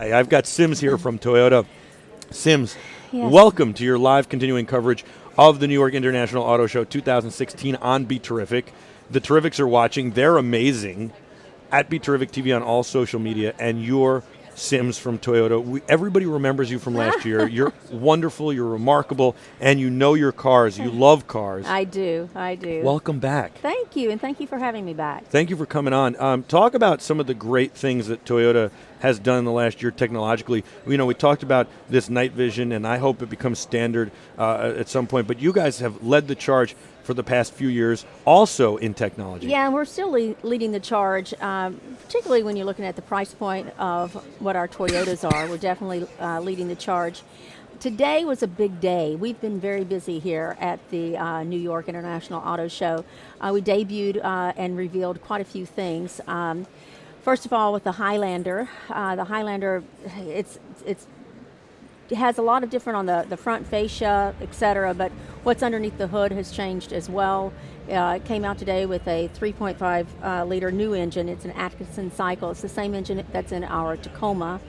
Hey, I've got Sims here from Toyota. Sims, Yes. welcome to your live continuing coverage of the New York International Auto Show 2016 on BeTerrific. The Terrifics are watching. They're amazing. At BeTerrific TV on all social media, and you're Sims from Toyota. Everybody remembers you from last year. You're wonderful, you're remarkable, and you know your cars. You love cars. I do. Welcome back. Thank you, and thank you for having me back. Thank you for coming on. Talk about some of the great things that Toyota has done in the last year technologically. We talked about this night vision, and I hope it becomes standard at some point. But you guys have led the charge for the past few years, also in technology. Yeah, and we're still leading the charge, particularly when you're looking at the price point of what our Toyotas are. We're definitely leading the charge. Today was a big day. We've been very busy here at the New York International Auto Show. We debuted and revealed quite a few things. First of all, with the Highlander. The Highlander, it has a lot of different on the front fascia, etc., but what's underneath the hood has changed as well. It came out today with a 3.5 liter new engine. It's an Atkinson cycle. It's the same engine that's in our Tacoma.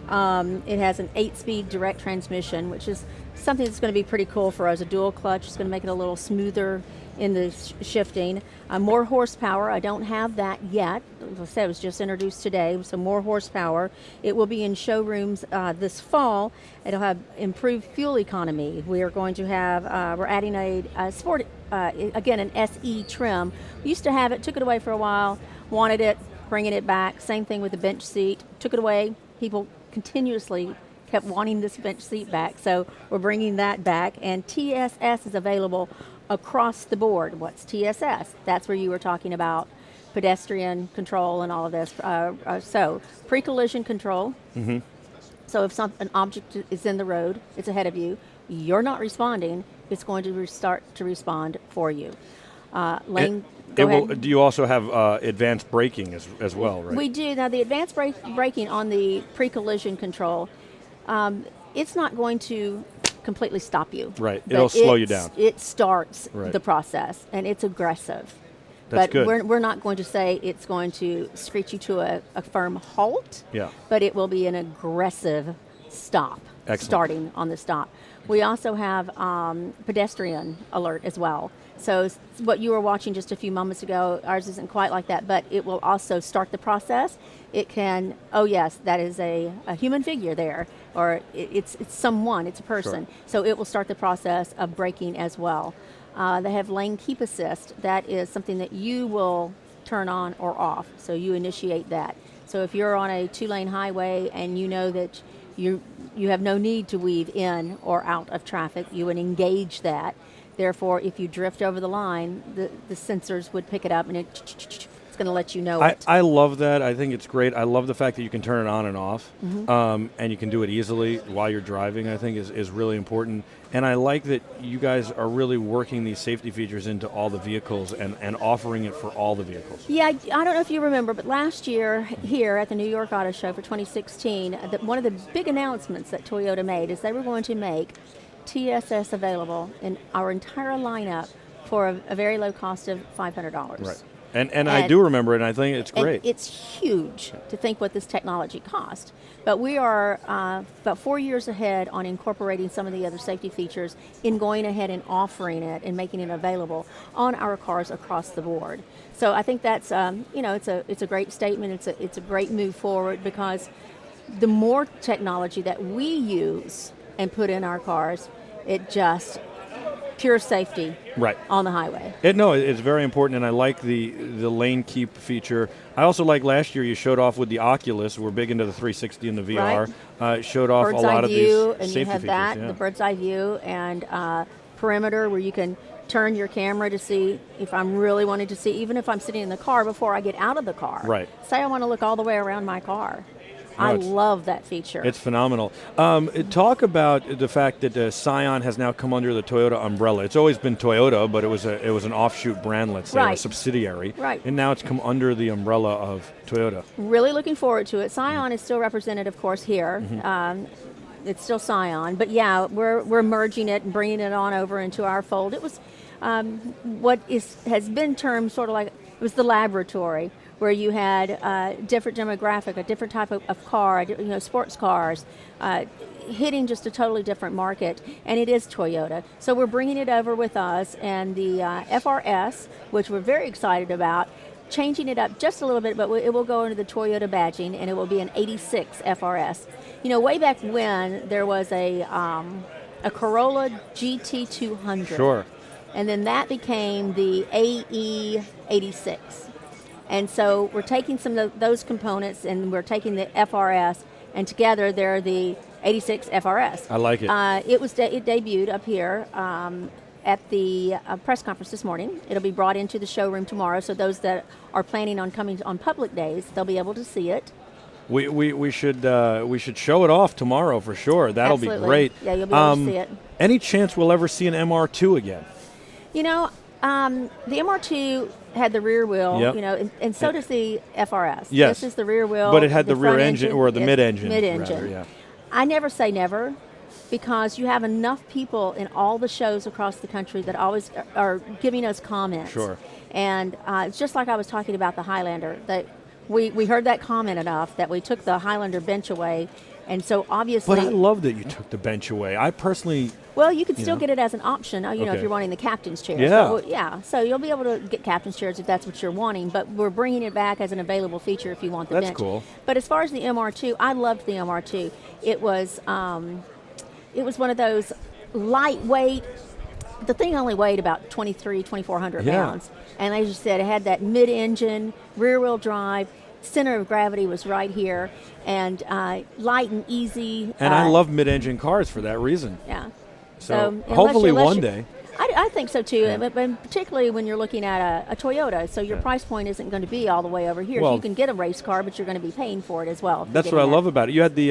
It has an 8-speed direct transmission, which is something that's going to be pretty cool for us. A dual clutch. It's going to make it a little smoother in the shifting. More horsepower. I don't have that yet. As I said, it was just introduced today, so more horsepower. It will be in showrooms this fall. It'll have improved fuel economy. We are going to have, we're adding a sport, again, an SE trim. We used to have it, took it away for a while, wanted it, bringing it back. Same thing with the bench seat. Took it away. People continuously kept wanting this bench seat back, so we're bringing that back. And TSS is available across the board. What's TSS? That's where you were talking about pedestrian control and all of this. So pre-collision control. Mm-hmm. So if an object is in the road, it's ahead of you, you're not responding, it's going to start to respond for you. Lane. Go ahead. Do you also have advanced braking as well, right? We do. Now, the advanced braking on the pre-collision control, it's not going to completely stop you. Right. It'll slow you down. It starts Right. the process, and it's aggressive. That's but good. we're not going to say it's going to screech you to a firm halt, Yeah. but it will be an aggressive stop, Excellent. starting on the stop. We also have pedestrian alert as well. So what you were watching just a few moments ago, ours isn't quite like that, but it will also start the process. It can, oh yes, that is a human figure there, or it's someone, it's a person. Sure. So it will start the process of braking as well. They have lane keep assist. That is something that you will turn on or off. So you initiate that. So if you're on a 2-lane highway and you know that you have no need to weave in or out of traffic, you would engage that. Therefore, if you drift over the line, the sensors would pick it up, and it's going to let you know it. I love that. I think it's great. I love the fact that you can turn it on and off, and you can do it easily while you're driving. I think is really important. And I like that you guys are really working these safety features into all the vehicles and offering it for all the vehicles. Yeah, I don't know if you remember, but last year here at the New York Auto Show for 2016, one of the big announcements that Toyota made is they were going to make TSS available in our entire lineup for a very low cost of $500. Right. And I do remember it, and I think it's great. And it's huge to think what this technology cost. But we are about 4 years ahead on incorporating some of the other safety features in going ahead and offering it and making it available on our cars across the board. So I think that's it's a great statement. It's a great move forward, because the more technology that we use and put in our cars, it just pure safety right on the highway. It's very important, and I like the lane keep feature. I also like last year you showed off with the Oculus. We're big into the 360 and the VR. Showed off bird's a lot eye of view, these and safety you have features. that, Yeah. the bird's eye view, and perimeter, where you can turn your camera to see if I'm really wanting to see, even if I'm sitting in the car before I get out of the car. Right. Say I want to look all the way around my car. I love that feature. It's phenomenal. Talk about the fact that Scion has now come under the Toyota umbrella. It's always been Toyota, but it was an offshoot brand, let's say, or a subsidiary. Right. And now it's come under the umbrella of Toyota. Really looking forward to it. Scion is still represented, of course, here. It's still Scion, but yeah, we're merging it and bringing it on over into our fold. It was has been termed sort of like, it was the laboratory where you had a different demographic, a different type of car, sports cars, hitting just a totally different market, and it is Toyota. So we're bringing it over with us, and the FRS, which we're very excited about, changing it up just a little bit, but it will go into the Toyota badging, and it will be an 86 FRS. Way back when there was a Corolla GT200. Sure. And then that became the AE86. And so we're taking some of those components and we're taking the FRS, and together they're the 86 FRS. I like it. It debuted up here at the press conference this morning. It'll be brought into the showroom tomorrow, so those that are planning on coming on public days, they'll be able to see it. We should show it off tomorrow for sure. That'll Absolutely. be great. Yeah, you'll be able to see it. Any chance we'll ever see an MR2 again? The MR2 had the rear wheel, Yep. and so does the FRS. Yes. This is the rear wheel. But it had the rear front engine or the mid-engine. Mid-engine. Rather, yeah. I never say never, because you have enough people in all the shows across the country that always are giving us comments. Sure. And it's just like I was talking about the Highlander, that we heard that comment enough that we took the Highlander bench away. And so obviously... But I love that you took the bench away. I personally... Well, you could still get it as an option, if you're wanting the captain's chairs. Yeah. So you'll be able to get captain's chairs if that's what you're wanting, but we're bringing it back as an available feature if you want the bench. That's cool. But as far as the MR2, I loved the MR2. It was one of those lightweight... The thing only weighed about 2,400 pounds. And as you said, it had that mid-engine, rear-wheel drive. Center of gravity was right here, and light and easy. And I love mid-engine cars for that reason. Yeah. So hopefully one day. I think so too, but particularly when you're looking at a Toyota, so your price point isn't going to be all the way over here. Well, you can get a race car, but you're going to be paying for it as well. That's what I love about it. You had the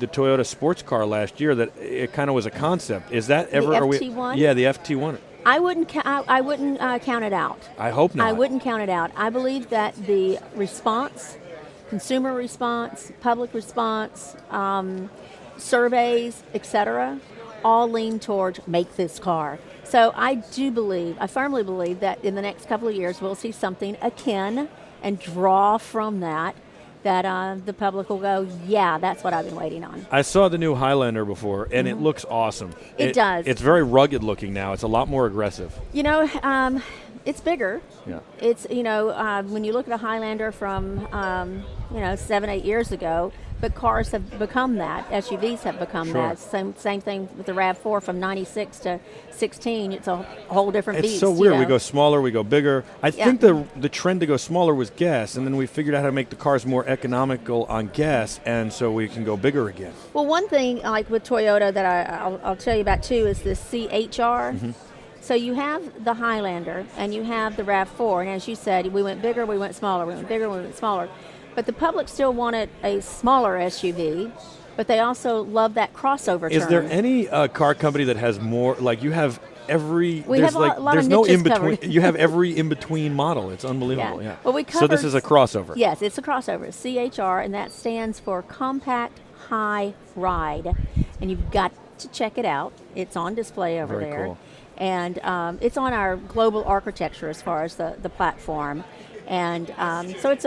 Toyota sports car last year that it kind of was a concept. Is that ever? The FT1? Yeah, the FT1. I wouldn't count it out. I hope not. I wouldn't count it out. I believe that the response, consumer response, public response, surveys, etc., all lean towards make this car. So I firmly believe that in the next couple of years we'll see something akin and draw from that the public will go, yeah, that's what I've been waiting on. I saw the new Highlander before, and it looks awesome. It does. It's very rugged looking now. It's a lot more aggressive. It's bigger. Yeah. It's, when you look at a Highlander from, 7-8 years ago, but cars have become that. SUVs have become that. Same thing with the RAV4 from 96 to 16. It's a whole different beast. It's so weird. We go smaller, we go bigger. I think the trend to go smaller was gas, and then we figured out how to make the cars more economical on gas, and so we can go bigger again. Well, one thing like with Toyota that I'll tell you about too is the CHR. Mm-hmm. So you have the Highlander and you have the RAV4, and as you said, we went bigger, we went smaller, we went bigger, we went smaller. But the public still wanted a smaller SUV, but they also love that crossover term. Is there any car company that has more, like you have every, we there's have a lot there's of no niches in-between, covered. you have every in-between model. It's unbelievable, yeah. Well, So this is a crossover. Yes, it's a crossover, CHR, and that stands for Compact High Ride. And you've got to check it out. It's on display over Very there. cool. And it's on our global architecture as far as the platform. And so it's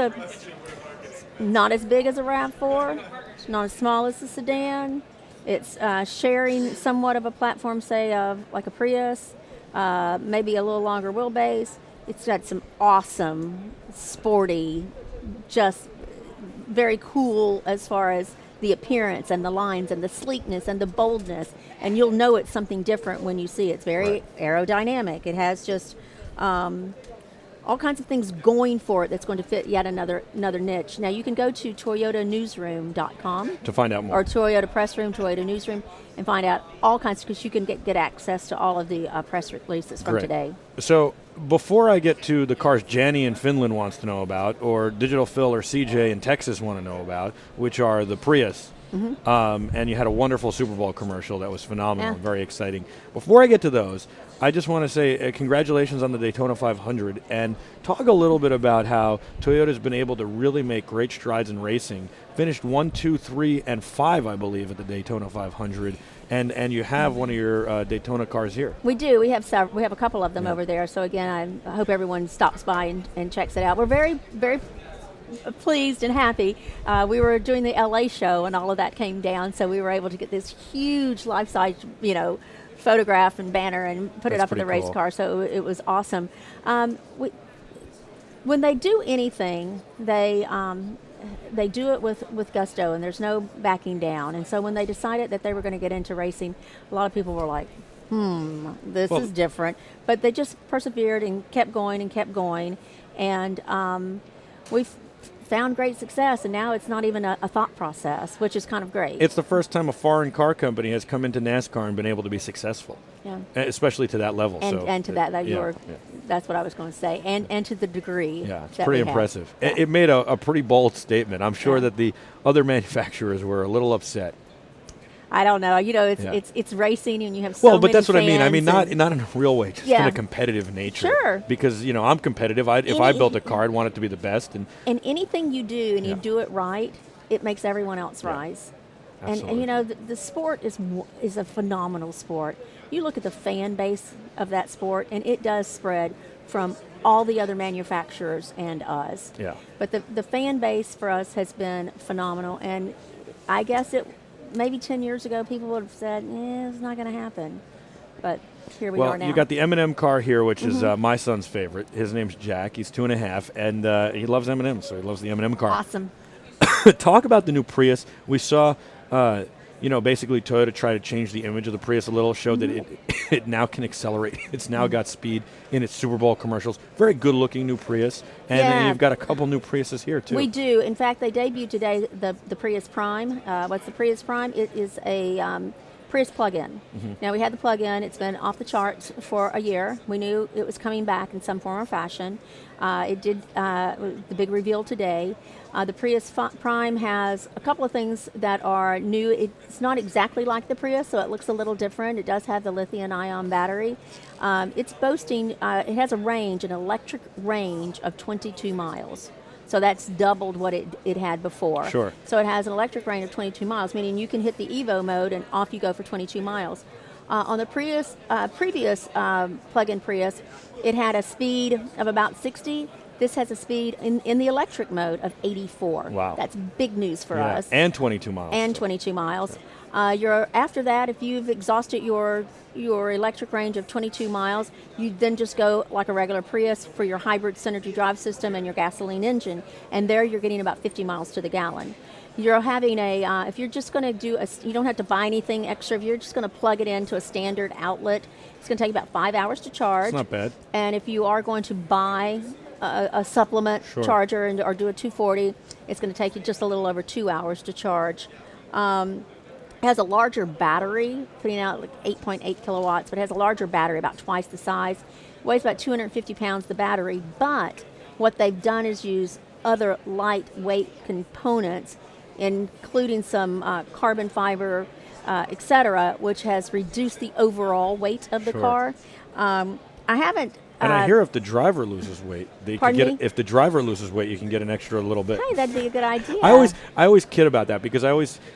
not as big as a RAV4, it's not as small as a sedan. It's sharing somewhat of a platform, say, of like a Prius, maybe a little longer wheelbase. It's got some awesome, sporty, just very cool as far as the appearance and the lines and the sleekness and the boldness. And you'll know it's something different when you see it. It's very aerodynamic. It has just all kinds of things going for it that's going to fit yet another niche. Now, you can go to toyotanewsroom.com. To find out more. Or Toyota Press Room, Toyota Newsroom, and find out all kinds, because you can get access to all of the press releases from today. So before I get to the cars Janny in Finland wants to know about, or Digital Phil or CJ in Texas want to know about, which are the Prius, and you had a wonderful Super Bowl commercial that was phenomenal, very exciting. Before I get to those, I just want to say congratulations on the Daytona 500, and talk a little bit about how Toyota's been able to really make great strides in racing. Finished 1, 2, 3, and 5, I believe, at the Daytona 500, and you have one of your Daytona cars here. We do. We have we have a couple of them over there. So again, I hope everyone stops by and checks it out. We're very, very pleased and happy. We were doing the LA show, and all of that came down, so we were able to get this huge life-size, photograph and banner and put it up in the race car. So it was awesome. When they do anything, they do it with gusto, and there's no backing down. And so when they decided that they were going to get into racing, a lot of people were like, this is different. But they just persevered and kept going, and we've found great success, and now it's not even a thought process, which is kind of great. It's the first time a foreign car company has come into NASCAR and been able to be successful, especially to that level. And to that's what I was going to say, and to the degree. Yeah, it's pretty impressive. It made a pretty bold statement. I'm sure that the other manufacturers were a little upset. I don't know. It's racing, and you have so many but that's what I mean. I mean, not in a real way, just in a competitive nature. Sure. Because I'm competitive. If I built a car, I'd want it to be the best. And anything you do, and you do it right, it makes everyone else rise. Absolutely. And the sport is a phenomenal sport. You look at the fan base of that sport, and it does spread from all the other manufacturers and us. Yeah. But the fan base for us has been phenomenal, and I guess maybe 10 years ago, people would have said, it's not going to happen. But here we are now. You got the M&M car here, which is my son's favorite. His name's Jack. He's 2.5, and he loves M&M, so he loves the M&M car. Awesome. Talk about the new Prius. We saw, basically Toyota try to change the image of the Prius a little, showed that it now can accelerate. It's now got speed in its Super Bowl commercials. Very good-looking new Prius. And then you've got a couple new Priuses here, too. We do. In fact, they debuted today the Prius Prime. What's the Prius Prime? It is a Prius plug-in. Now, we had the plug-in. It's been off the charts for a year. We knew it was coming back in some form or fashion. It did the big reveal today. The Prius Prime has a couple of things that are new. It's not exactly like the Prius, so it looks a little different. It does have the lithium-ion battery. It's boasting, it has an electric range of 22 miles. So that's doubled what it had before. Sure. So it has an electric range of 22 miles, meaning you can hit the Evo mode and off you go for 22 miles. On the previous plug-in Prius, it had a speed of about 60. This has a speed in the electric mode of 84. Wow. That's big news for us. And 22 miles. And 22 miles. After that, if you've exhausted your electric range of 22 miles, you then just go like a regular Prius for your hybrid Synergy drive system and your gasoline engine. And there you're getting about 50 miles to the gallon. You're having if you're just going to you don't have to buy anything extra. If you're just going to plug it into a standard outlet, it's going to take about 5 hours to charge. It's not bad. And if you are going to buy a supplement charger or do a 240, it's going to take you just a little over 2 hours to charge. It has a larger battery, putting out like 8.8 kilowatts, but it has a larger battery, about twice the size. It weighs about 250 pounds, the battery, but what they've done is use other lightweight components, including some carbon fiber, etc., which has reduced the overall weight of the car. I haven't... And I hear if the driver loses weight, if the driver loses weight, you can get an extra little bit. Hey, that'd be a good idea. I always kid about that because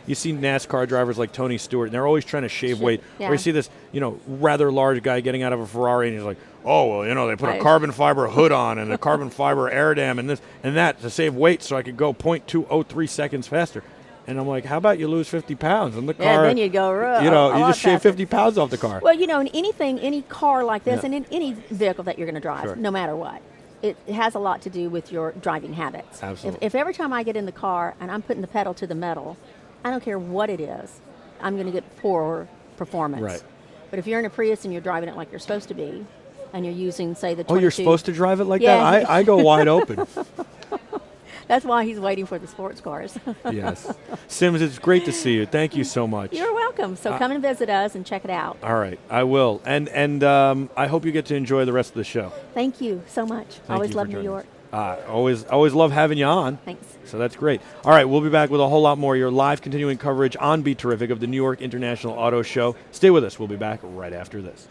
you see NASCAR drivers like Tony Stewart, and they're always trying to shave weight. Yeah. Or you see this, rather large guy getting out of a Ferrari, and he's like, oh, well, they put a carbon fiber hood on and a carbon fiber air dam and this and that to save weight so I could go 0.203 seconds faster. And I'm like, how about you lose 50 pounds in the car? Yeah, then you go, you just shave 50 pounds off the car. Well, in any car like this, and in any vehicle that you're going to drive, no matter what, it has a lot to do with your driving habits. Absolutely. If every time I get in the car and I'm putting the pedal to the metal, I don't care what it is, I'm going to get poor performance. Right. But if you're in a Prius and you're driving it like you're supposed to be, and you're using, say, the 22... Oh, you're supposed to drive it like that? I go wide open. That's why he's waiting for the sports cars. Yes. Sims, it's great to see you. Thank you so much. You're welcome. So come and visit us and check it out. All right. I will. And I hope you get to enjoy the rest of the show. Thank you so much. Always love New York. Always love having you on. Thanks. So that's great. All right. We'll be back with a whole lot more. Your live continuing coverage on BeTerrific of the New York International Auto Show. Stay with us. We'll be back right after this.